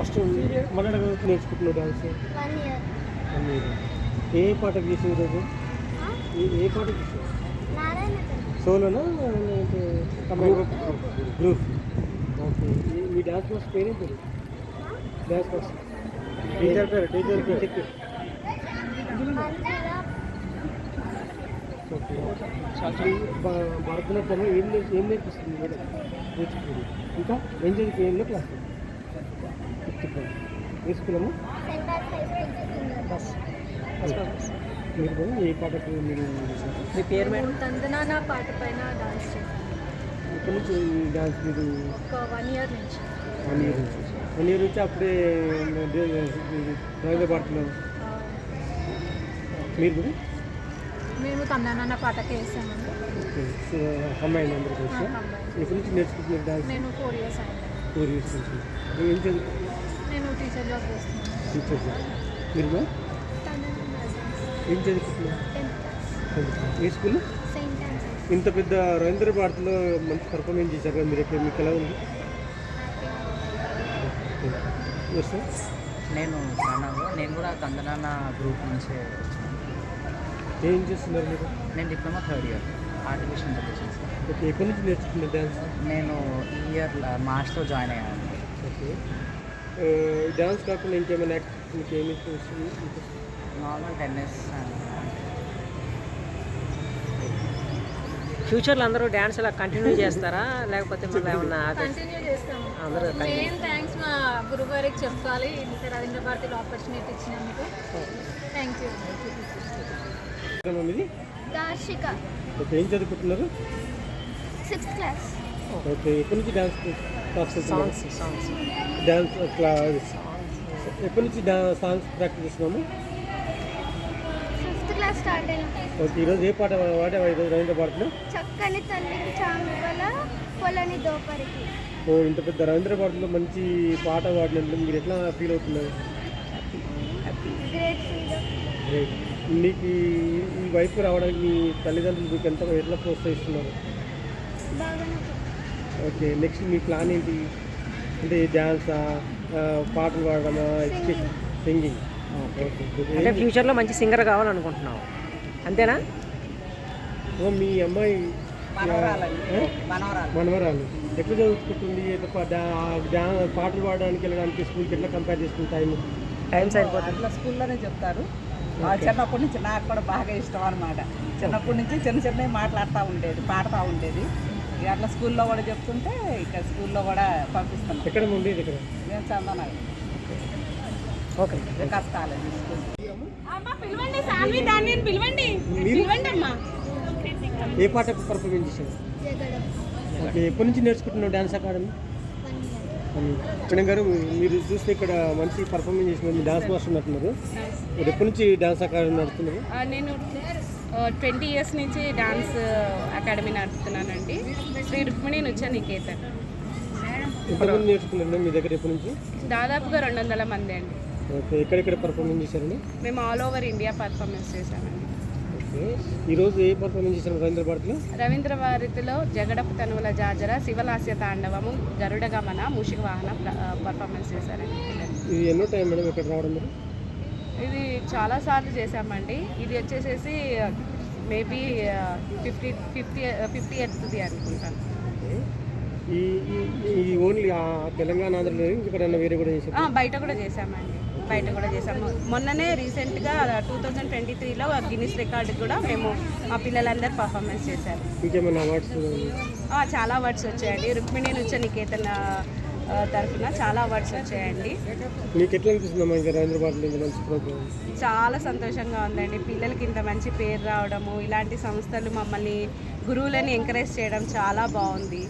First మన నేర్చుకుంటున్నావు dance? 1 year. 1 year. ఏ పాటకు చేసావు ఈరోజు? ఏ పాటకు చేసావు? సోలోనా లేదంటే గ్రూప్? ఓకే. మీ డాన్స్ మాస్టర్ పేరేంటి? డాన్స్ మాస్టర్ టీచర్ పేరు? ఓకే. భరతనాట్యం ఏం నేర్పిస్తుంది మేడం? నేర్చుకుంది. ఇంకా ఏం చదివి ఏంలో క్లాస్? 5th class. ఏ స్కూలమ్మా? మీరు ఏ పాటకు మీరు మీ పేరు మేడం? తందనానా పాట పైన డాన్స్ ఎప్పటి నుంచి డాన్స్ మీరు? ఒక 1 year నుంచి. 1 year నుంచి. 1 year నుంచి అప్పుడే డ్రాయింగ్ పాడుతున్నారు మీరు కూడా? మేము తందనానా పాటకే వేసామండి. ఓకే. సో కంబైన్ అందరికి వచ్చి ఎప్పటి నుంచి నేర్చుకుంటున్నారు డాన్స్? నేను 4 years అయింది. 4 years నుంచి. ఏం చదువు? నేను టీచర్ జాబ్ చేస్తున్నాను. Teacher job. మీరు ఏం చదువుకుంటున్నారు? 10th class. ఏ స్కూల్? Saint Ann's. ఇంత పెద్ద రవీంద్ర భారతిలో మంచి పర్ఫార్మెన్స్ చేశారు కదా మీరు. ఎక్కడ మీకు ఎలా ఉంది? సార్ నేను ప్రణవ్. నేను కూడా తందనాన్న గ్రూప్ నుంచి వచ్చాను. ఏం చేస్తున్నారు మీరు? నేను diploma 3rd year artificial intelligence. Okay. ఎప్పటి నుంచి నేర్చుకున్నారు డ్యాన్స్? నేను ఈ ఇయర్ మార్చ్లో జాయిన్ అయ్యాను. ఓకే. డ్యాన్స్ కాకుండా ఇంకేమైనా యాక్టివిటీ మీకు ఏమి వస్తుంది? నార్మల్ టెన్నిస్ ఫ్యూచర్లో అందరూ డ్యాన్స్ ఇలా కంటిన్యూ చేస్తారా లేకపోతే మళ్ళీ ఏమన్నా కంటిన్యూ చేస్తాము. అందరూ మెయిన్ థ్యాంక్స్ మా గురువు గారికి చెప్పాలి ఇంత రవీంద్ర భారతిలో ఆపర్చునిటీ ఇచ్చినందుకు. Thank you. ఇది దార్షిక. ఓకే. ఏం చదువుకుంటున్నారు? 6th class. ఓకే. ఎప్పటి నుంచి dance class? Songs dance class ఎప్పటి నుంచి సాంగ్స్ ప్రాక్టీస్ చేస్తున్నాము? 5th class స్టార్ట్ అయినా. ఓకే. ఈరోజు ఏ పాట వాడేవా ఈరోజు రవీంద్ర భారతిలో? చక్కని తల్లికి చాంగువల పొలని దోపరికి. ఓ ఇంత పెద్ద రవీంద్ర భారతిలో మంచి పాట పాడినందుకు మీరు ఎట్లా ఫీల్ అవుతున్నారు? Great freedom. గ్రేట్. మీకు ఈ వైపు రావడానికి మీ తల్లిదండ్రులు మీకు ఎట్లా ప్రోత్సహిస్తున్నారు? బాగానే. ఓకే. నెక్స్ట్ మీ ప్లాన్ ఏంటి? అంటే డ్యాన్సా, పాటలు పాడడమా, సింగింగ్? అంటే ఫ్యూచర్లో మంచి సింగర్ కావాలనుకుంటున్నావు అంతేనా? ఓ మీ అమ్మాయి మనవరాలు మనవరాలు ఎట్లా చదువుకుంటుంది? పాటలు పాడడానికి వెళ్ళడానికి స్కూల్కి ఎట్లా కంపేర్ చేసుకుని టైం సరిపోతుంది. అట్లా స్కూల్లోనే చెప్తారు. చిన్నప్పటి నుంచి నాకు కూడా బాగా ఇష్టం అనమాట. చిన్నప్పటి నుంచి చిన్నవి మాట్లాడుతూ ఉండేది, పాడుతూ ఉండేది. ఇక అట్లా స్కూల్లో కూడా చెప్తుంటే ఇక స్కూల్లో కూడా పంపిస్తున్నాం. ఎక్కడ ఉండేది? ఇక్కడ నేను Chandanagar okay. Vikas college school. ఏ పాట పర్ఫార్మెన్స్ చేశారు? ఓకే. ఎప్పటి నుంచి నేర్చుకుంటున్నావు డ్యాన్స్ అకాడమీ? 1 year. మేడం గారు మీరు చూస్తే ఇక్కడ మంచి పర్ఫార్మెన్స్ చేసిన మీ డాన్స్ మాస్టర్ ఉన్నట్టున్నారు. మీరు ఎప్పటి నుంచి డాన్స్ అకాడమీ నడుస్తున్నారు? నేను 20 years నుంచి డాన్స్ అకాడమీ నడుపుతున్నానండి. శ్రీ రుక్మిణి నృత్య నికేతన్. ఎంతమంది నేర్చుకున్నారు మీ దగ్గర ఎప్పటి నుంచి? దాదాపుగా 200 మంది అండి. ఓకే. ఎక్కడెక్కడ పర్ఫార్మెన్స్ చేశారండి? మేము ఆల్ ఓవర్ ఇండియా పర్ఫార్మెన్స్ చేశామండి. ఓకే. ఈరోజు ఏ పర్ఫార్మెన్స్ చేశారు రవీంద్ర భారతిలో? రవీంద్ర భారతిలో జగడపు తనువుల జాజర, శివలాస్య తాండవము, గరుడ గమన, మూషిక వాహన పర్ఫార్మెన్స్ చేశారండి. ఇది ఎన్నో టైం మేడం ఇక్కడ రావడం మీరు? ఇది చాలాసార్లు చేశామండి. ఇది వచ్చేసేసి మేబీ 50 అవుతుంది అనుకుంటాను. ఈ ఓన్లీ తెలంగాణ ఆంధ్రలో ఇంకెక్కడన్నా వేరే కూడా చేశారు? బయట కూడా చేశామండి. మొన్ననే రీసెంట్గా 2023లో గిన్నిస్ రికార్డు కూడా మేము మా పిల్లలందరూ పర్ఫార్మెన్స్ చేశారు. ఇంకేమైనా అవార్డ్స్? చాలా అవార్డ్స్ వచ్చాయండి. రుక్మిణి నృత్య నికేతన్ తరఫున చాలా అవార్డ్స్ వచ్చాయండి. మీకు ఎట్లా అనిపిస్తుందమ్మా ఇంకా రవీంద్ర భారతిలో ఇంత మంచి ప్రోగ్రామ్? చాలా సంతోషంగా ఉందండి. పిల్లలకి ఇంత మంచి పేరు రావడము, ఇలాంటి సంస్థలు మమ్మల్ని గురువులని ఎంకరేజ్ చేయడం చాలా బాగుంది.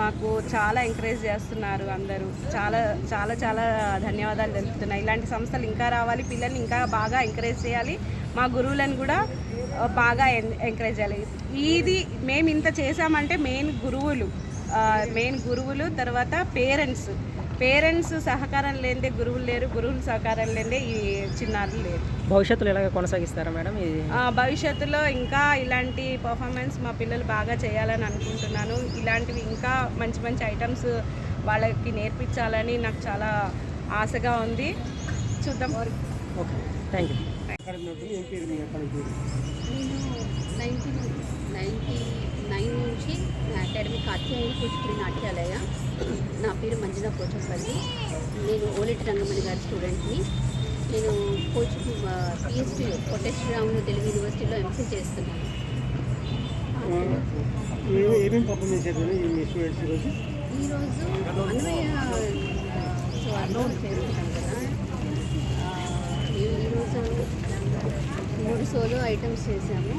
మాకు చాలా ఎంకరేజ్ చేస్తున్నారు అందరూ. చాలా చాలా చాలా ధన్యవాదాలు తెలుపుతున్నాయి. ఇలాంటి సంస్థలు ఇంకా రావాలి, పిల్లల్ని ఇంకా బాగా ఎంకరేజ్ చేయాలి, మా గురువులను కూడా బాగా ఎంకరేజ్ చేయాలి. ఇది మేము ఇంత చేసామంటే మెయిన్ గురువులు తర్వాత పేరెంట్స్ సహకారం లేనిదే గురువులు లేరు, గురువుల సహకారం లేనిదే ఈ చిన్నారులు లేరు. భవిష్యత్తులో ఇలాగే కొనసాగిస్తారా మేడం? భవిష్యత్తులో ఇంకా ఇలాంటి పర్ఫార్మెన్స్ మా పిల్లలు బాగా చేయాలని అనుకుంటున్నాను. ఇలాంటివి ఇంకా మంచి మంచి ఐటమ్స్ వాళ్ళకి నేర్పించాలని నాకు చాలా ఆశగా ఉంది. చూద్దాం. Okay, thank you. అక్కడ ఉన్నప్పుడు ఏం పేరు మీ అక్కడ పేరు? నేను 1999 నుంచి అకాడమీ కాత్యాయని కూచిపూడి నాట్యాలయ. నా పేరు మంజుల పోచంపల్లి. నేను ఓలేటి రంగమణి గారి స్టూడెంట్ని. నేను పిహెచ్డి పొట్టి శ్రీరాములు తెలుగు యూనివర్సిటీలో ఎంసీ చేస్తున్నాను. ఏమేమి పర్ఫార్మెన్స్ చేశారు ఈ స్టూడెంట్స్ ఈరోజు? ఈరోజు అన్వయ చేస్తున్నాం కదా. ఈరోజు 3 సోలో ఐటమ్స్ చేశాము.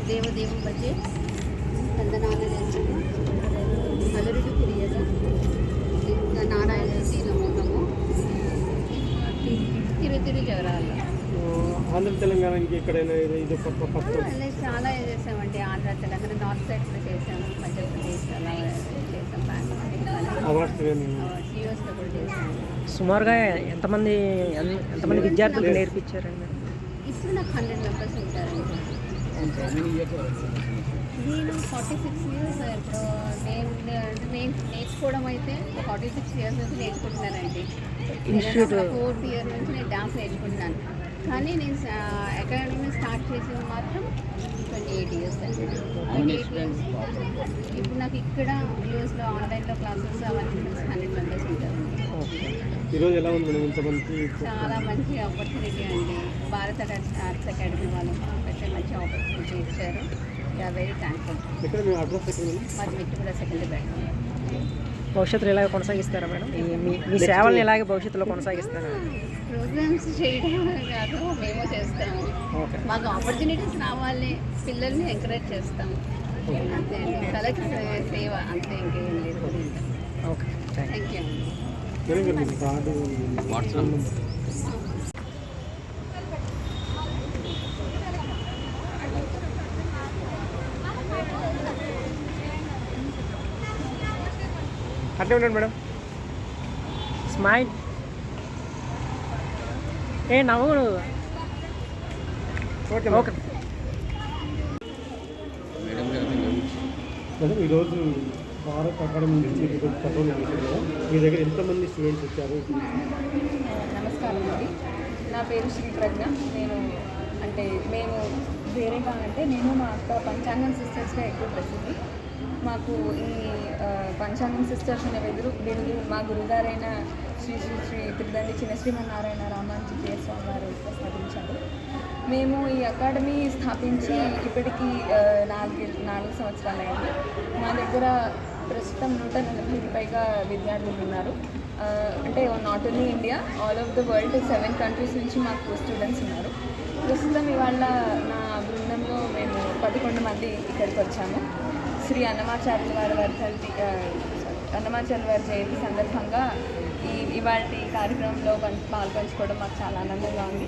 దేవదేవం బజ్జే, కందనాల చేసాము, అలరుడు కురియలు, ఇంకా నారాయణ శీలమూలము, తిరుతిరు జవరాల. ఆంధ్ర తెలంగాణ ఇంకెక్కడైనా ఇది చాలా చేసామండి. ఆంధ్ర తెలంగాణ నార్త్ సైడ్ కూడా చేసాము, మధ్యప్రదేశ్ అలా చేసాం. యూఎస్లో కూడా చేసాము. సుమారుగా ఎంతమంది విద్యార్థులకు నేర్పించారండి? ఇప్పుడు నాకు 100 మెంబర్స్ ఉంటారండి. నేను 46 ఇయర్స్ ఇప్పుడు నేను నేర్చుకోవడం అయితే 46 ఇయర్స్ నుంచి నేర్చుకుంటున్నానండి. ఇన్స్టిట్యూట్ 4th ఇయర్ నుంచి నేను డాన్స్ నేర్చుకుంటున్నాను. కానీ నేను అకాడమీ స్టార్ట్ చేసింది మాత్రం 28 ఇయర్స్ అండి. 28 ఇయర్స్. ఇప్పుడు నాకు ఇక్కడ యూఎస్లో ఆన్లైన్లో క్లాసెస్ అవన్నీ 100 మెంబర్స్ ఉంటారు. ఈరోజు ఎలా ఉంది మేడం ఇంతమంది? చాలా మంచి ఆపర్చునిటీ అండి. భారత ఆర్ట్స్ అకాడమీ వాళ్ళు అయితే మంచి ఆపర్చునిటీ ఇచ్చారు. We are very thankful. ఇక్కడ మీ అడ్రస్ ఎక్కడ? మాది మిట్టుగూడ సెకండ్ బ్యాక్. భవిష్యత్తులో ఇలాగే కొనసాగిస్తారా మేడం? మీ సేవలను ఇలాగే భవిష్యత్తులో కొనసాగిస్తారా? ప్రోగ్రామ్స్ చేయడం కాదు, మేము చేస్తాము. మాకు ఆపర్చునిటీస్ రావాలి, పిల్లల్ని ఎంకరేజ్ చేస్తాము. అంతే అండి. కళకి సేవ అంతే, ఇంకేం లేదు. ఓకే, థ్యాంక్ యూ అండి. అట్టే ఉండండి మేడం. స్మైల్. నవ్వు. ఓకే ఓకే మేడం, ఈరోజు భారత్ అకాడమీ నుంచి ఈరోజు పర్ఫార్మెన్స్ చేశారు కదా, మీ దగ్గర ఎంతమంది స్టూడెంట్స్ వచ్చారు? నమస్కారం అండి, నా పేరు శ్రీ ప్రజ్ఞ. మేము వేరేగా నేను మా అక్క పంచాంగం సిస్టర్స్గా ఎక్కువ ప్రసిద్ధి. మాకు ఈ పంచాంగం సిస్టర్స్ అనే బిరుదు మా గురుగారైన శ్రీ శ్రీ శ్రీ త్రిదండి చిన్న శ్రీమన్నారాయణ రామానుజీ స్వామి వారు ప్రసాదించారు. మేము ఈ అకాడమీ స్థాపించి ఇప్పటికీ 4 సంవత్సరాలైంది. మా దగ్గర ప్రస్తుతం 140కి పైగా విద్యార్థులు ఉన్నారు. అంటే not only India, all over the world 7 countries నుంచి మాకు స్టూడెంట్స్ ఉన్నారు. ప్రస్తుతం ఇవాళ నా బృందంలో మేము 11 మంది ఇక్కడికి వచ్చాము. శ్రీ అన్నమాచార్యుల వారి జయంతి సందర్భంగా ఇవాళ కార్యక్రమంలో పాల్పంచుకోవడం మాకు చాలా ఆనందంగా ఉంది.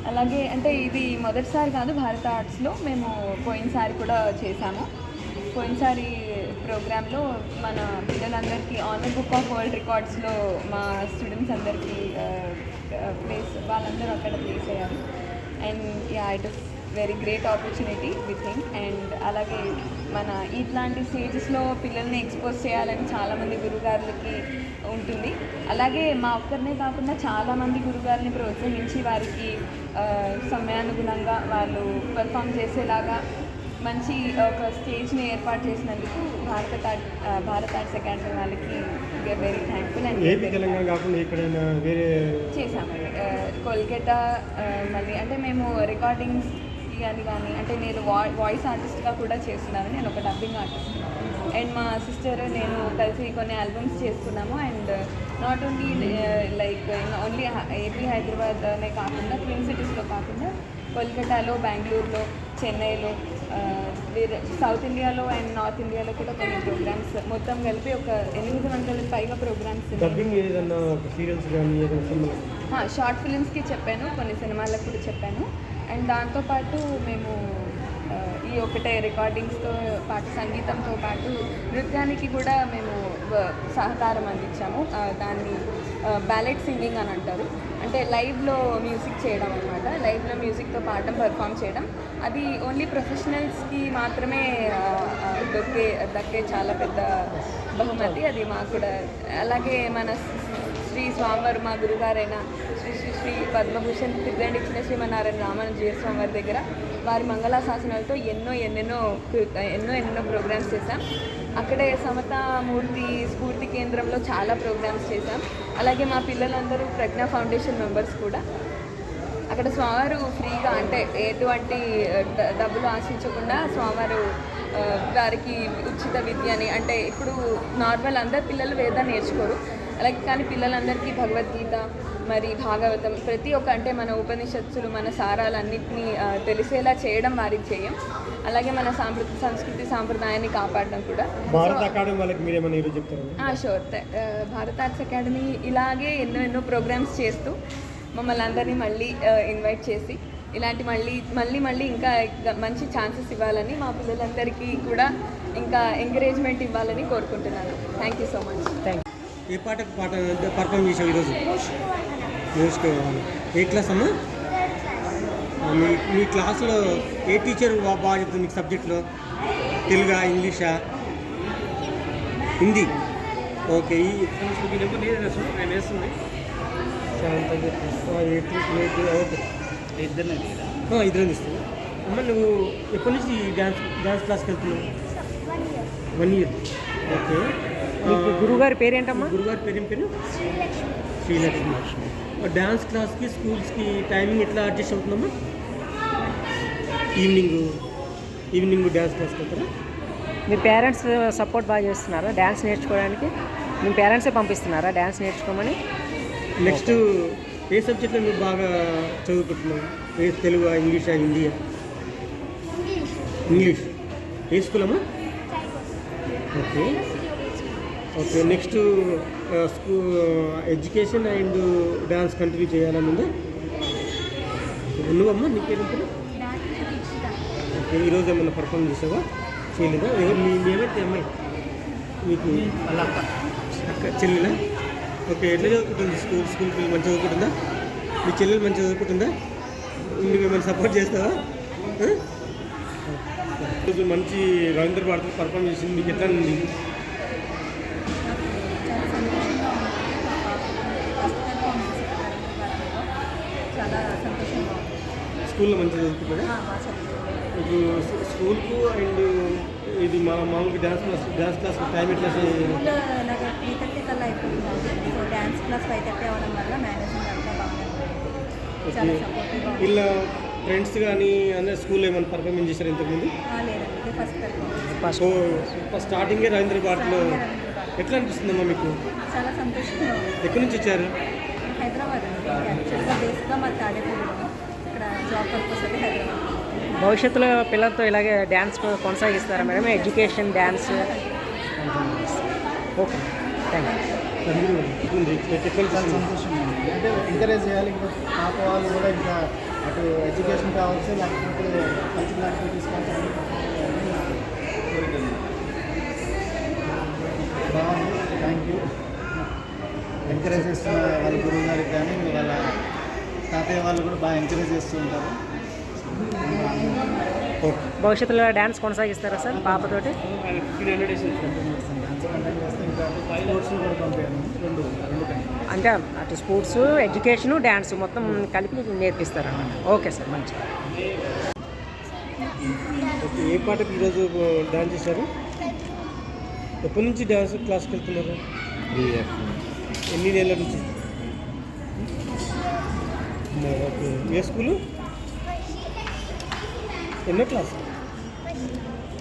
అలాగే ఇది మొదటిసారి కాదు, భారత ఆర్ట్స్లో మేము పోయినసారి కూడా చేశాము. పోయినసారి ప్రోగ్రాంలో మన పిల్లలందరికీ ఆనర్ బుక్ ఆఫ్ వరల్డ్ రికార్డ్స్లో మా స్టూడెంట్స్ అందరికీ వాళ్ళందరూ అక్కడ ప్లేస్ అయ్యారు. And it is very great opportunity we think. And అలాగే మన ఇట్లాంటి స్టేజెస్లో పిల్లల్ని ఎక్స్పోజ్ చేయాలని చాలామంది గురుగారులకి ఉంటుంది. అలాగే మా ఒక్కరినే కాకుండా చాలామంది గురుగారిని ప్రోత్సహించి వారికి సమయానుగుణంగా వాళ్ళు పెర్ఫామ్ చేసేలాగా మంచి ఒక స్టేజ్ని ఏర్పాటు చేసినందుకు భారత ఆర్ట్స్ అకాడమీ వాళ్ళకి వెరీ థ్యాంక్ఫుల్. అండ్ తెలంగాణ కాకుండా ఎక్కడైనా వేరే చేశామండి. కోల్కతా మళ్ళీ మేము రికార్డింగ్స్ కానీ నేను వాయిస్ ఆర్టిస్ట్గా కూడా చేస్తున్నాను. నేను ఒక డబ్బింగ్ ఆర్టిస్ట్ అండ్ మా సిస్టర్ నేను కలిసి కొన్ని ఆల్బమ్స్ చేసుకున్నాము. And not only only AP హైదరాబాద్నే కాకుండా ట్విన్ సిటీస్లో కాకుండా కోల్కతాలో, బెంగళూరులో, చెన్నైలో, వేరే సౌత్ ఇండియాలో అండ్ నార్త్ ఇండియాలో కూడా కొన్ని ప్రోగ్రామ్స్ మొత్తం కలిపి ఒక 800 పైగా ప్రోగ్రామ్స్. షార్ట్ ఫిలిమ్స్కి చెప్పాను, కొన్ని సినిమాలకు కూడా చెప్పాను. అండ్ దాంతోపాటు మేము ఈ ఒకటే రికార్డింగ్స్తో పాటు సంగీతంతో పాటు నృత్యానికి కూడా మేము సహకారం అందించాము. దాన్ని బ్యాలెట్ సింగింగ్ అని అంటారు. అంటే లైవ్లో మ్యూజిక్ చేయడం అనమాట. లైవ్లో మ్యూజిక్తో పాడడం, పెర్ఫామ్ చేయడం. అది ఓన్లీ ప్రొఫెషనల్స్కి మాత్రమే దక్కే చాలా పెద్ద బహుమతి. అది మాకు కూడా. అలాగే మన శ్రీ స్వామివారు మా గురుగారైన శ్రీ శ్రీ శ్రీ పద్మభూషణ్ తిరుదండి చిన్న శ్రీమన్నారాయణ రామానుజీయ స్వామివారి దగ్గర వారి మంగళాశాసనాలతో ఎన్నో ప్రోగ్రామ్స్ చేశాం. అక్కడే సమతామూర్తి స్ఫూర్తి కేంద్రంలో చాలా ప్రోగ్రామ్స్ చేశాం. అలాగే మా పిల్లలందరూ ప్రజ్ఞా ఫౌండేషన్ మెంబర్స్ కూడా. అక్కడ స్వామివారు ఫ్రీగా అంటే ఎటువంటి డబ్బులు ఆశించకుండా స్వామివారు వారికి ఉచిత విద్యని అంటే ఇప్పుడు నార్మల్ అందరు పిల్లలు వేదాన్ని నేర్చుకోరు, అలాగే కానీ పిల్లలందరికీ భగవద్గీత మరి భాగవతం ప్రతి ఒక్క అంటే మన ఉపనిషత్తులు మన సారాలన్నింటినీ తెలిసేలా చేయడం వారికి చేయం. అలాగే మన సంస్కృతి సాంప్రదాయాన్ని కాపాడడం కూడా. భారత అకాడమీ వాళ్ళకి మీరు ఏమైనా ఈరోజు చెప్తారా? షూర్. భారత ఆర్ట్స్ అకాడమీ ఇలాగే ఎన్నో ప్రోగ్రామ్స్ చేస్తూ మమ్మల్ని అందరినీ మళ్ళీ ఇన్వైట్ చేసి ఇలాంటి మళ్ళీ ఇంకా మంచి ఛాన్సెస్ ఇవ్వాలని మా పిల్లలందరికీ కూడా ఇంకా ఎంకరేజ్మెంట్ ఇవ్వాలని కోరుకుంటున్నాను. Thank you so much. ఏ పాట పర్ఫామ్ చేసావు ఈరోజు? నేర్చుకోవాలి. ఏ క్లాస్ అమ్మా? మీ క్లాస్లో ఏ టీచర్ బాగా చెప్తుంది మీకు సబ్జెక్ట్లో? తెలుగా, ఇంగ్లీషా, హిందీ? ఓకే. ఈ నెంబర్ నేను వేస్తుంది 7 ఓకే. ఇద్దరు ఇస్తుంది. అమ్మ నువ్వు ఎప్పటి నుంచి డ్యాన్స్ క్లాస్కి వెళ్తున్నావు? 1 year. ఓకే. గురుగారి పేరేంటమ్మా? గురుగారి పేరు ఏం పేరు? శ్రీలక్ష్మి. డ్యాన్స్ క్లాస్కి స్కూల్స్కి టైమింగ్ ఎట్లా అడ్జస్ట్ అవుతుందమ్మా? ఈవినింగ్ డ్యాన్స్ క్లాస్కి వెళ్తారా? మీ పేరెంట్స్ సపోర్ట్ బాగా చేస్తున్నారా డ్యాన్స్ నేర్చుకోవడానికి? మీ పేరెంట్సే పంపిస్తున్నారా డ్యాన్స్ నేర్చుకోమని? నెక్స్ట్ ఏ సబ్జెక్ట్లో మీరు బాగా చదువుకుంటున్నావు? తెలుగు, ఇంగ్లీషా, హిందీయా? ఇంగ్లీష్. ఏ స్కూల్ అమ్మా? Okay. Next education and dance continue చేయాలని ఉందా? నువ్వమ్మా నీ పేరు? ఓకే. ఈరోజు ఏమన్నా పర్ఫామ్ చేసావా? చేయలేదా? ఎవరు మేమైతే అమ్మాయి మీకు అక్క చెల్లెలా? ఓకే. ఎట్లా చదువుకుంటుంది? స్కూల్కి మంచిగా చదువుకుంటుందా? మీ చెల్లెలు మంచిగా చదువుకుంటుందా? నువ్వు ఏమైనా సపోర్ట్ చేస్తావా? ఈరోజు మంచి రవీంద్ర భారతి పర్ఫామ్ చేసింది, మీకు ఎట్లా ఉంది? చాలా సంతోషంగా ఉంది. స్కూల్లో మంచిగా చదువుకుంటుందా? ఇప్పుడు స్కూల్కు అండ్ ఇది మామూలుగా డ్యాన్స్ క్లాస్ టైం ఎట్లా? నాకు 3:30 కల్లా అయిపోతుంది. సో డ్యాన్స్ క్లాస్ 5:30 అవ్వడం వల్ల మేనేజ్మెంట్ అంతా బాగానే ఉంది. చాలా సపోర్టివ్గా ఉంది. ఇలా ఫ్రెండ్స్ కానీ అందరు స్కూల్లో ఏమైనా పర్ఫార్మెన్స్ చేశారు ఇంతకుముందు? లేదండి, ఫస్ట్ పెర్ఫార్మెన్స్. సో స్టార్టింగే రవీంద్ర భారతిలో ఎట్లా అనిపిస్తుందమ్మా మీకు? చాలా సంతోషంగా ఉంది. ఎక్కడి నుంచి వచ్చారు? హైదరాబాద్ అండి. యాక్చువల్గా బేస్గా మా తాడేపల్లి, ఇక్కడ జాబ్ పర్పస్ అయితే హైదరాబాద్. భవిష్యత్తులో పిల్లలతో ఇలాగే డ్యాన్స్ కొనసాగిస్తారా madam? Education dance? Okay. Thank you. చాలా సంతోషంగా ఉంది. అంటే ఎంకరేజ్ చేయాలి. ఇంకా పాప వాళ్ళు కూడా ఇంకా అటు ఎడ్యుకేషన్ కావచ్చు, లేకపోతే కల్చరల్ యాక్టివిటీస్ కావచ్చు. బాగుంది. Thank you. ఎంకరేజ్ చేస్తున్న వాళ్ళ గురువు గారికి కానీ వాళ్ళ తాతయ్య వాళ్ళు కూడా బాగా ఎంకరేజ్ చేస్తూ ఉంటారు. భవిష్యత్తులో డ్యాన్స్ కొనసాగిస్తారా సార్ పాపతోటి? అంటే అటు స్పోర్ట్స్, ఎడ్యుకేషను, డ్యాన్స్ మొత్తం కలిపి నేర్పిస్తారన్నమాట. ఓకే సార్, మంచిది. ఏ పాటకి ఈరోజు డాన్స్ చేశారు? ఎప్పటి నుంచి డ్యాన్స్ క్లాస్కి వెళ్తున్నారు? 3 years. ఎన్ని నెలల నుంచి? ఓకే. ఏ స్కూలు? ఎన్నో class?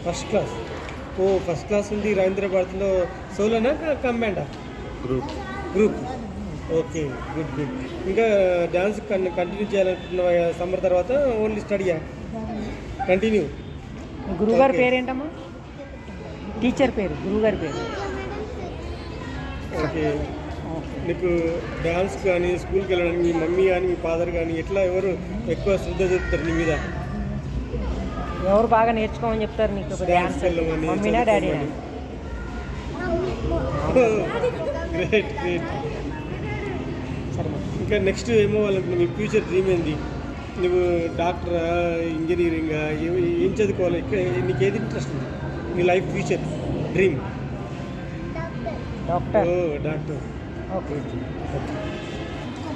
First class. First class ఉంది రవీంద్ర భారతిలో. సోలోనా కంబైండా? గ్రూప్. Okay, good. ఇంకా డ్యాన్స్ కంటిన్యూ చేయాలనుకుంటున్నావా సమ్మర్ తర్వాత? ఓన్లీ స్టడీయా? కంటిన్యూ. గురువుగారి పేరు ఏంటమ్మా? టీచర్ పేరు, గురువుగారి పేరు? ఓకే. నీకు డ్యాన్స్ కానీ స్కూల్కి వెళ్ళడానికి మీ మమ్మీ కానీ మీ ఫాదర్ కానీ ఎట్లా ఎవరు ఎక్కువ శ్రద్ధ చూపుతారు నీ మీద? ఎవరు బాగా నేర్చుకోమని చెప్తారు నీకు డ్యాన్స్? మమ్మీనా డాడీనా? గ్రేట్. సరే. ఇంకా నెక్స్ట్ ఏమో వాళ్ళకి మీ ఫ్యూచర్ డ్రీమ్ ఏంది? నువ్వు డాక్టరా, ఇంజనీరింగా, ఏం చదువుకోవాలి? ఇక్కడ నీకు ఏది ఇంట్రెస్ట్ ఉంది? నీ life future dream? Doctor. Doctor. Okay.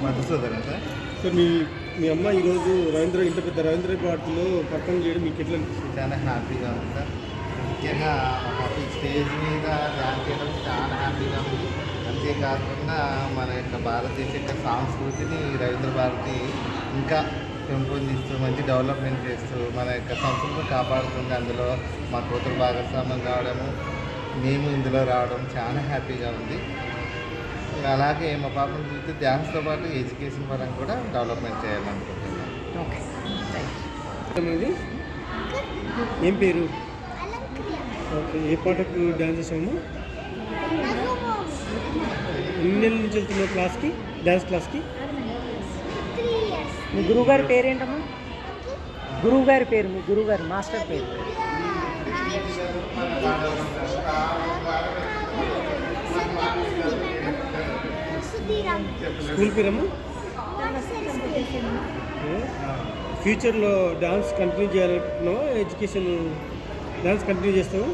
Madhusudan sir. So మీ అమ్మ ఈరోజు ఇంత పెద్ద రవీంద్ర భారతిలో పర్ఫామ్ చేయడం మీకు ఎట్లా అనిపిస్తుంది? చాలా హ్యాపీగా ఉంది సార్. ముఖ్యంగా మాకు స్టేజ్ మీద డ్యాన్స్ చేయడం చాలా హ్యాపీగా ఉంది. అంతేకాకుండా మన యొక్క భారతదేశ యొక్క సంస్కృతిని రవీంద్ర భారతి ఇంకా పెంపొందిస్తూ మంచి డెవలప్మెంట్ చేస్తూ మన యొక్క సంస్కృతిని కాపాడుతుంది. అందులో మా కూతురు భాగస్వామ్యం కావడము, మేము ఇందులో రావడం చాలా హ్యాపీగా ఉంది. అలాగే మా పాపను చూస్తే డ్యాన్స్తో పాటు ఎడ్యుకేషన్ పరంగా కూడా డెవలప్మెంట్ చేయాలనుకుంటున్నాం. ఓకే. ఇది ఏం పేరు? ఓకే. ఏ పాటకు డ్యాన్స్ చేసాము? ఎన్ని నెలల నుంచి వెళ్తున్నావు క్లాస్కి, డ్యాన్స్ క్లాస్కి? మీ గురువుగారి పేరేంటమ్మా? గురువుగారి పేరు, మీ గురువుగారు మాస్టర్ పేరు? స్కూల్ పేరమ్మా? ఫ్యూచర్లో డాన్స్ కంటిన్యూ చేయాలనుకుంటున్నావా? ఎడ్యుకేషన్ డాన్స్ కంటిన్యూ చేస్తావా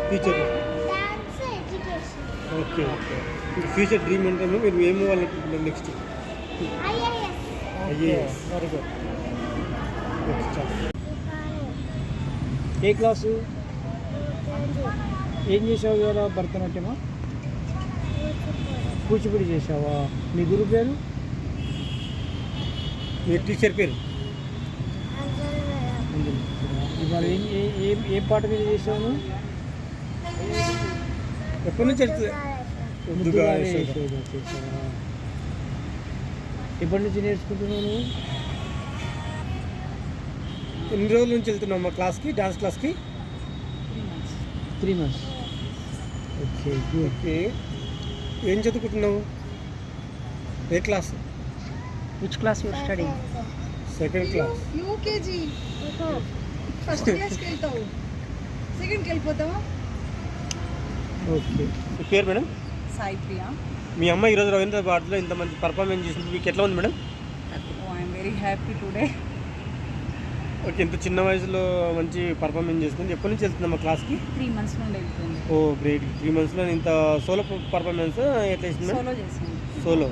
ఫ్యూచర్లో? ఓకే. ఓకే. ఫ్యూచర్ డ్రీమ్ అంటాము. మీరు ఏమో వాళ్ళనుకుంటున్నారు నెక్స్ట్? ఐఏఎస్. Very good. ఏ క్లాసు? ఏం చేసావు ఇవాళ? భరతనాట్యమా? కూచిపూడి చేసావా? మీ గురువు పేరు? మీ టీచర్ పేరు? ఇవాళ ఏ పాట మీద చేసావు? ఎప్పటి నుంచి వెళ్తుంది? ఎప్పటి నుంచి నేర్చుకుంటున్నావు? ఎన్ని రోజుల నుంచి వెళ్తున్నావు మా క్లాస్కి, డాన్స్ క్లాస్కి? 3 months. ఓకే. ఓకే. ఏం చదువుకుంటున్నావు? ఏ class? Which class your study? Second class. UKG. First క్లాస్కి వెళ్తావు, సెకండ్కి వెళ్ళిపోతావా? ఓకే. మీ పేరు మేడం? సాయి ప్రియా. మీ అమ్మ ఈరోజు రవీంద్ర భారతిలో ఇంత మంచి పర్ఫార్మెన్స్ చేసింది, మీకు ఎట్లా ఉంది madam? I'm very happy today. Okay. ఇంత చిన్న వయసులో మంచి పర్ఫార్మెన్స్ చేస్తుంది. ఎప్పటి నుంచి వెళ్తుందమ్మా క్లాస్కి? 3 months నుండి వెళ్తుంది. ఓ గ్రేట్. 3 monthsలో ఇంత సోలో పర్ఫార్మెన్స్ ఎట్లా చేసింది? సోలో చేసింది. సోలో.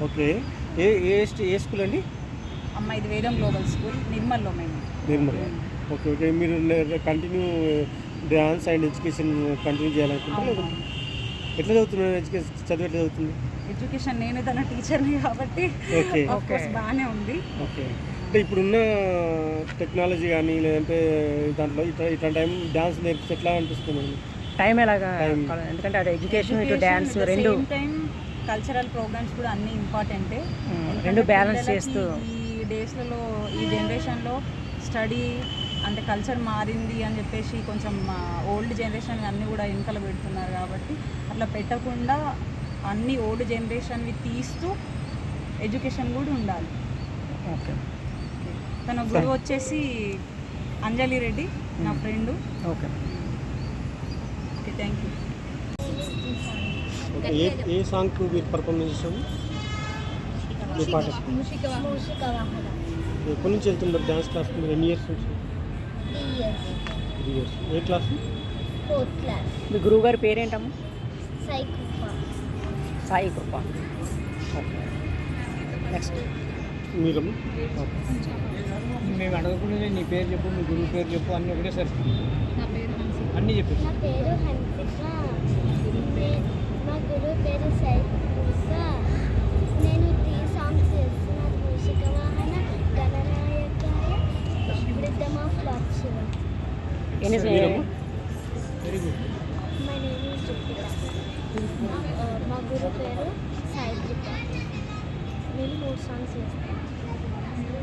ఓకే. ఏ స్కూల్ అండి? అమ్మ ఇది వేదం గ్లోబల్ స్కూల్, నిర్మల్లో మేము. నిర్మల్. ఓకే. ఓకే. మీరు continue dance and education continue చేయాలనుకుంటే లేదంటే ఎట్లా చదువుతున్నారు? ఎడ్యుకేషన్ చదువు ఎట్లా చదువుతుంది? ఎడ్యుకేషన్ నేను తన టీచర్ని కాబట్టి ఓకే. బాగానే ఉంది. ఓకే. అంటే ఇప్పుడున్న టెక్నాలజీ కానీ లేదంటే దాంట్లో ఇట్లా టైం డాన్స్ నేర్పిస్తే ఎట్లా అనిపిస్తుంది? టైం ఎలాగా? ఎందుకంటే అటు ఎడ్యుకేషన్ ఇటు డాన్స్ రెండు టైం కల్చరల్ ప్రోగ్రామ్స్ కూడా అన్నీ ఇంపార్టెంటే. రెండు బ్యాలెన్స్ చేస్తూ ఈ డేస్లలో ఈ జనరేషన్లో స్టడీ అంటే కల్చర్ మారింది అని చెప్పేసి కొంచెం ఓల్డ్ జనరేషన్ అన్నీ కూడా వెనకలు పెడుతున్నారు కాబట్టి అట్లా పెట్టకుండా అన్ని ఓల్డ్ జనరేషన్వి తీస్తూ ఎడ్యుకేషన్ కూడా ఉండాలి. ఓకే. తన గురువు వచ్చేసి అంజలి రెడ్డి, నా friend. Okay. Okay. Thank you. Okay. ఏ సాంగ్కు మీరు పర్ఫార్మెన్స్ చేసాము? మీ పాట ఎప్పటి నుంచి వెళ్తున్నారు డ్యాన్స్ క్లాస్? మీరు ఎన్ని ఇయర్స్ నుంచి? 3 years. ఏ క్లాస్? 4th class. మీ గురువు గారి పేరేంటమ్మా? సాయి కృప. సాయి కృప. ఓకే. నెక్స్ట్ మీరమ్మా? మేము అడగకుండా నీ పేరు చెప్పు, మీ గురువు పేరు చెప్పు, అన్నీ ఒకటేసారి నా పేరు హన్సిక. అన్నీ చెప్పు. నా పేరు హన్సిక. మా గురువు పేరు సాయి కృప. నేను 3 songs చేస్తున్నాను. మూషిక వాహన, గణనాయకాయ, rhythm of Lord Shiva. Very good. My name is Jupitha. మా గురువు పేరు సాయి కృప. నేను 3 songs చేస్తాను.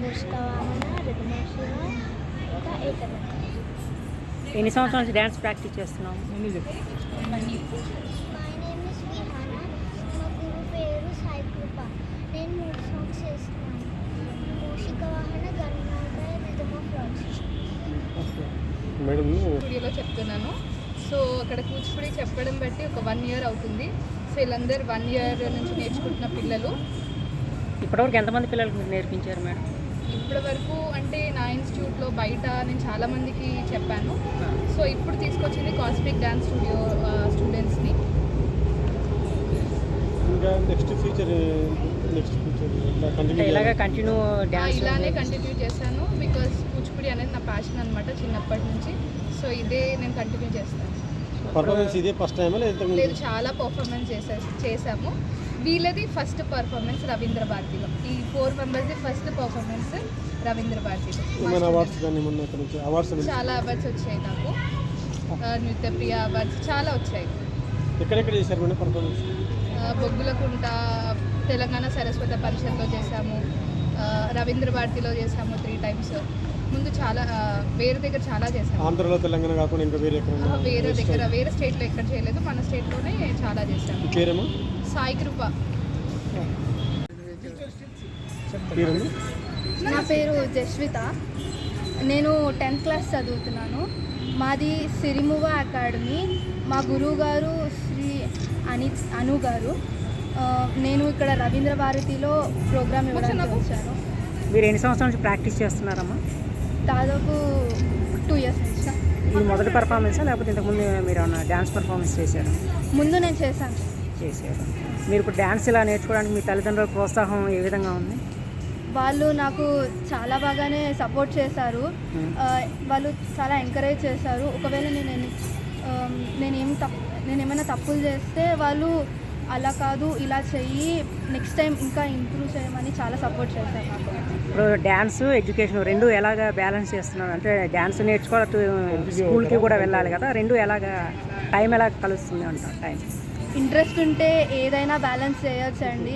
మూషిక వాహన, రిథమ్ ఆఫ్ శివ, ఇంకా ఏకరత్న. ఎన్ని సంవత్సరాల నుంచి డ్యాన్స్ ప్రాక్టీస్ చేస్తున్నావు? ఎన్ని చెప్పు. My name is Vihana. మా గురువు పేరు సాయి కృప. నేను 3 songs చేస్తున్నాను. మూషిక వాహన, గణనాయకాయ, rhythm of Lord Shiva. Madam స్టూడియోలో చెప్తున్నాను. సో అక్కడ కూచిపూడి చెప్పడం బట్టి ఒక 1 year అవుతుంది. సో వీళ్ళందరూ 1 year నుంచి నేర్చుకుంటున్న పిల్లలు. ఇప్పటివరకు ఎంతమంది పిల్లలకు మీరు నేర్పించారు మేడం? ఇప్పటి వరకు అంటే నా ఇన్స్టిట్యూట్లో బయట నేను చాలామందికి చెప్పాను. సో ఇప్పుడు తీసుకొచ్చింది కాస్మిక్ డ్యాన్స్ స్టూడియో స్టూడెంట్స్ని. ఇంకా నెక్స్ట్ ఫ్యూచర్ ఇట్లా కంటిన్యూ ఇలాగ కంటిన్యూ డ్యాన్స్ ఇలానే కంటిన్యూ చేశాను బికాస్ కూచిపూడి అనేది నా ప్యాషన్ అనమాట చిన్నప్పటి నుంచి. సో ఇదే నేను కంటిన్యూ చేస్తాను. పర్ఫార్మెన్స్ ఇదే ఫస్ట్ టైమా లేదా లేదు, చాలా పర్ఫార్మెన్స్ చేసాము. వీళ్ళది ఫస్ట్ పర్ఫార్మెన్స్ రవీంద్ర భారతిలో. ఈ 4 మెంబర్స్ది ఫస్ట్ పర్ఫార్మెన్స్ రవీంద్ర భారతిలో. ఏమైనా అవార్డ్స్ కానీ మొన్న ఇక్కడ నుంచి అవార్డ్స్ చాలా అవార్డ్స్ వచ్చాయి నాకు. నృత్య ప్రియ అవార్డ్స్ చాలా వచ్చాయి. ఎక్కడెక్కడ చేశారు మేడం పర్ఫార్మెన్స్? బొగ్గులకుంట, తెలంగాణ సరస్వతి పరిషత్లో చేశాము, రవీంద్ర భారతిలో చేశాము 3 times. ముందు చాలా వేరే దగ్గర చాలా చేశాము. ఆంధ్రలో తెలంగాణ కాకుండా ఇంకా వేరే ఎక్కడ? వేరే దగ్గర వేరే స్టేట్లో ఎక్కడ చేయలేదు, మన స్టేట్లోనే చాలా చేశాము. పేరేమో? సాయి కృప. పేరేమో? నా పేరు జస్విత. నేను 10th క్లాస్ చదువుతున్నాను. మాది సిరిమువ అకాడమీ. మా గురువు గారు శ్రీ అను గారు. నేను ఇక్కడ రవీంద్ర భారతిలో ప్రోగ్రామ్ ఇవ్వడానికి వచ్చాను. మీరు ఎన్ని సంవత్సరాల నుంచి ప్రాక్టీస్ చేస్తున్నారమ్మా? దాదాపు 2 years నుంచి. ఇది మొదటి పర్ఫార్మెన్సా లేకపోతే ఇంతకుముందు మీరు ఏమన్నా డ్యాన్స్ పర్ఫార్మెన్స్ చేశారు? ముందు నేను చేశాను. మీరు ఇప్పుడు డ్యాన్స్ ఇలా నేర్చుకోవడానికి మీ తల్లిదండ్రుల ప్రోత్సాహం ఏ విధంగా ఉంది? వాళ్ళు నాకు చాలా బాగానే సపోర్ట్ చేశారు. వాళ్ళు చాలా ఎంకరేజ్ చేశారు. ఒకవేళ నేను ఏమైనా తప్పులు చేస్తే వాళ్ళు అలా కాదు ఇలా చెయ్యి, నెక్స్ట్ టైం ఇంకా ఇంప్రూవ్ చేయమని చాలా సపోర్ట్ చేశారు నాకు. ఇప్పుడు డ్యాన్స్ ఎడ్యుకేషన్ రెండు ఎలాగ బ్యాలెన్స్ చేస్తున్నారు? అంటే డ్యాన్స్ నేర్చుకోవాలి, స్కూల్కి కూడా వెళ్ళాలి కదా, రెండు ఎలాగ టైం ఎలా కలుస్తుంది అంటారు? టైం ఇంట్రెస్ట్ ఉంటే ఏదైనా బ్యాలెన్స్ చేయొచ్చు అండి.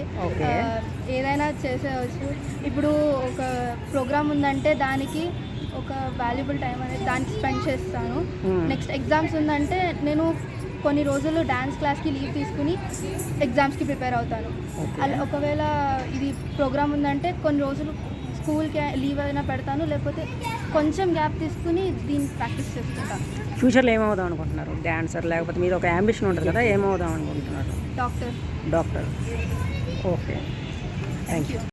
ఏదైనా చేసేయచ్చు. ఇప్పుడు ఒక ప్రోగ్రామ్ ఉందంటే దానికి ఒక వాల్యుబుల్ టైం అనేది దానికి స్పెండ్ చేస్తాను. నెక్స్ట్ ఎగ్జామ్స్ ఉందంటే నేను కొన్ని రోజులు డ్యాన్స్ క్లాస్కి లీవ్ తీసుకుని ఎగ్జామ్స్కి ప్రిపేర్ అవుతాను. అలా ఒకవేళ ఇది ప్రోగ్రామ్ ఉందంటే కొన్ని రోజులు స్కూల్కి లీవ్ అయినా పెడతాను, లేకపోతే కొంచెం గ్యాప్ తీసుకుని దీన్ని ప్రాక్టీస్ చేసుకుంటాను. ఫ్యూచర్లో ఏమవుదాం అనుకుంటున్నారు? డాన్సర్ లేకపోతే మీరు ఒక అంబిషన్ ఉంటుంది కదా, ఏమవుదాం అనుకుంటున్నారు? డాక్టర్. Okay, thank you.